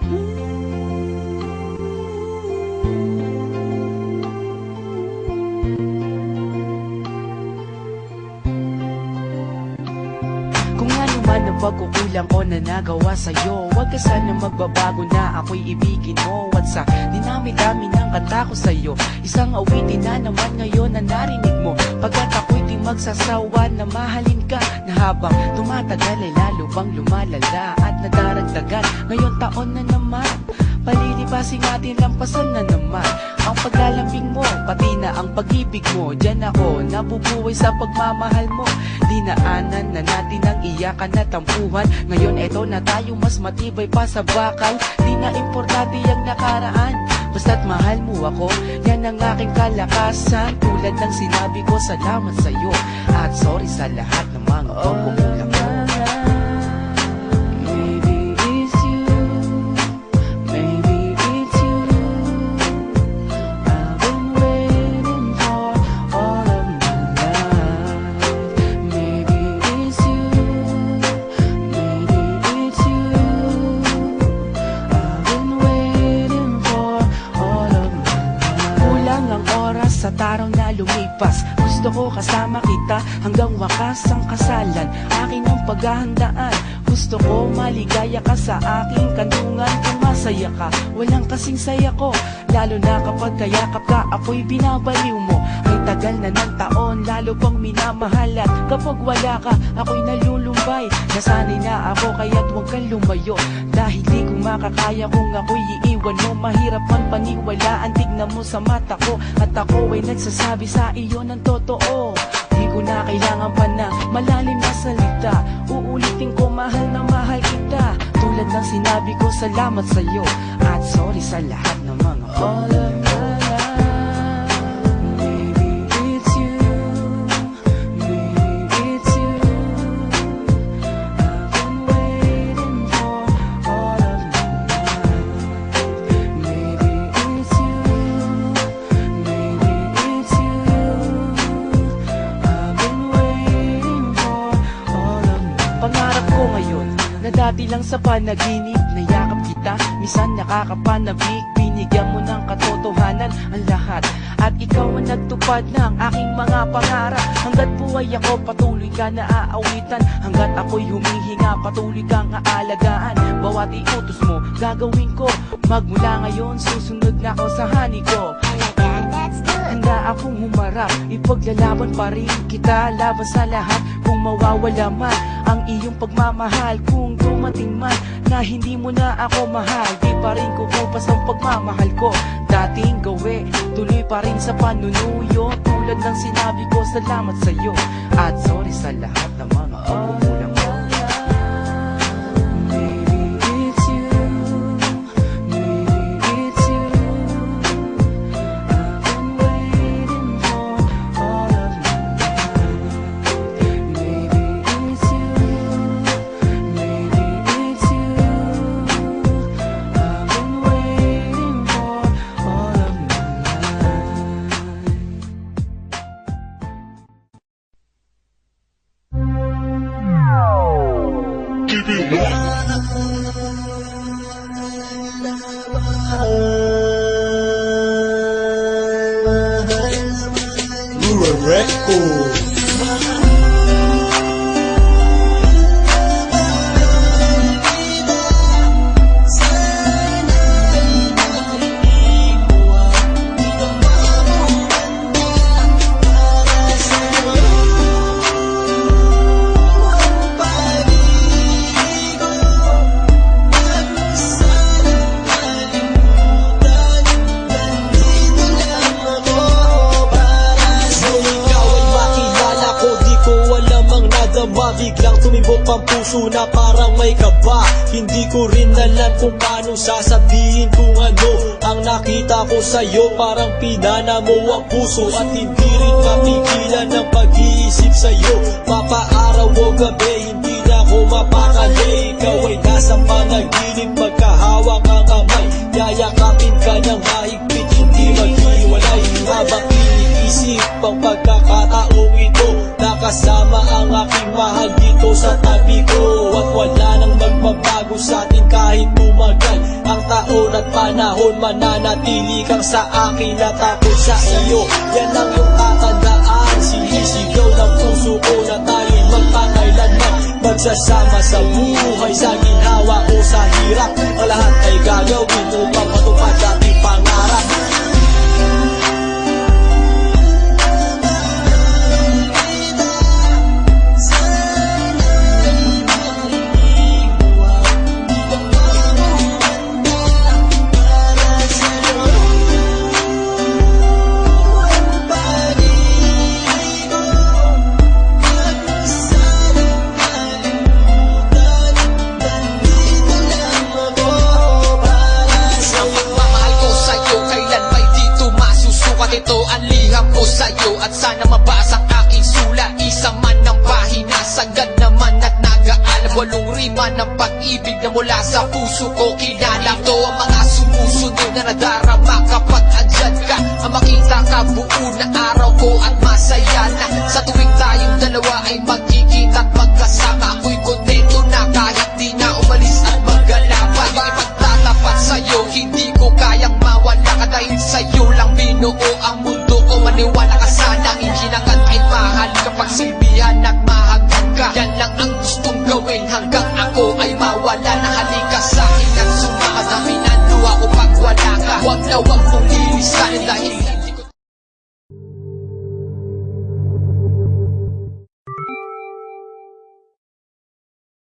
Kung ano man ang pagkukulang ko na nagawa sa'yo, huwag ka sana magbabago na ako'y ibigin mo. At sa dinami-dami ng kanta ko sa'yo, isang awitin na naman ngayon na narinig mo. Pagkat ako'y di magsasawa na mahalin ka, na habang tumatagal ay lalo bang lumalala at nadaragdagan. Ngayon taon na naman, palilibasing natin, lampasan na naman ang paglalambing mo, pati na ang pag-ibig mo. Diyan ako nabubuhay sa pagmamahal mo. Dinaanan na natin ang iyakan at tampuhan. Ngayon eto na tayo, mas matibay pa sa bakal. Di na importante ang nakaraan, basta't mahal mo ako, yan ang aking kalakasan. Tulad ng sinabi ko, salamat sa'yo at sorry sa lahat ng mga pagkukulang ko. Sa taraw na lumipas, gusto ko kasama kita hanggang wakas ang kasalan. Akin ang paghahandaan, gusto ko maligaya ka sa aking kandungan. Kung masaya ka, walang kasing saya ko, lalo na kapag kayakap ka, ako'y binabaliw mo. Ay tagal na ng taon, lalo pang minamahal. At kapag wala ka, ako'y nalulumbay. Nasanay na ako, kaya't huwag kang lumayo, dahil di ko makakaya kung ako'y iiwan mo. Mahirap man paniwalaan, tignan mo sa mata ko, at ako ay nagsasabi sa iyo ng totoo. Di ko na kailangan pa na malalim na salita, uulitin ko, mahal na mahal kita. Tulad ng sinabi ko, salamat sa'yo at sorry sa lahat ng mga all of my life. Maybe it's you, maybe it's you. I've been waiting for all of my life. Maybe it's you, maybe it's you. I've been waiting for all of my life. Pangarap ko ngayon na dati lang sa panaginip, nayakap kita, minsan nakakapanabik. Binigyan mo ng katotohanan ang lahat, at ikaw ang nagtupad ng aking mga pangarap. Hanggat buhay ako, patuloy ka na aawitan. Hanggat ako'y humihinga, patuloy kang aalagaan. Bawat iutos mo, gagawin ko. Magmula ngayon, susunod na ako sa hani ko. Handa akong humarap, ipaglalaban pa rin kita laban sa lahat. Kung mawawala man ang iyong pagmamahal, kung dumating man na hindi mo na ako mahal, di pa rin kukupas ang pagmamahal ko. Dating gawi, tuloy pa rin sa panunuyo. Tulad ng sinabi ko, salamat sa'yo at sorry sa lahat ng mga pagkukulang ko. Biglang tumibok ang puso na parang may kaba. Hindi ko rin alam kung paano sasabihin kung ano ang nakita ko sa'yo. Parang pinana mo ang puso at hindi rin mapigilan ang pag-iisip sa'yo. Papaaraw o gabi, hindi na ako mapakali. Ikaw ay nasa panaginip, magkahawak ang kamay. Yayakapin ka ng mahigpit, hindi maghiwalay. Habang iniisip ang pagkakataong ito, nakasama ang aking mahal dito sa tabi ko. At wala nang magbabago sa atin kahit tumagal ang taon at panahon. Mananatili kang sa akin at ako sa iyo. Yan ang iyong tatandaan. Sinisigaw ng puso ko na tayo'y magpakailanman magsasama sa buhay, sa ginhawa o sa hirap. Ang lahat ay gagawin upang matupad ating pangarap. Ito ang liham ko sa'yo at sana mabasa ang aking sulat. Isang man ng pahina, sagad naman at nag-aalab. Walong rima ng pag-ibig na mula sa puso ko kinala. Ito ang mga sumusunod na nadarama kapag andyan ka. Ang makita ka buo na araw ko at masaya na. Sa tuwing tayong dalawa ay magkikita at magkasama. Ako'y kontento na kahit di na umalis at maggalapa. Yung ipagtatapat sa'yo, hindi ko kayang mawala ka dahil sa'yo lang binuo ang mundo ko. Maniwala ka sana, hindi na kahit mahal kapag silbihan at mahagan ka. Yan lang ang gustong gawin hanggang ako ay mawala na.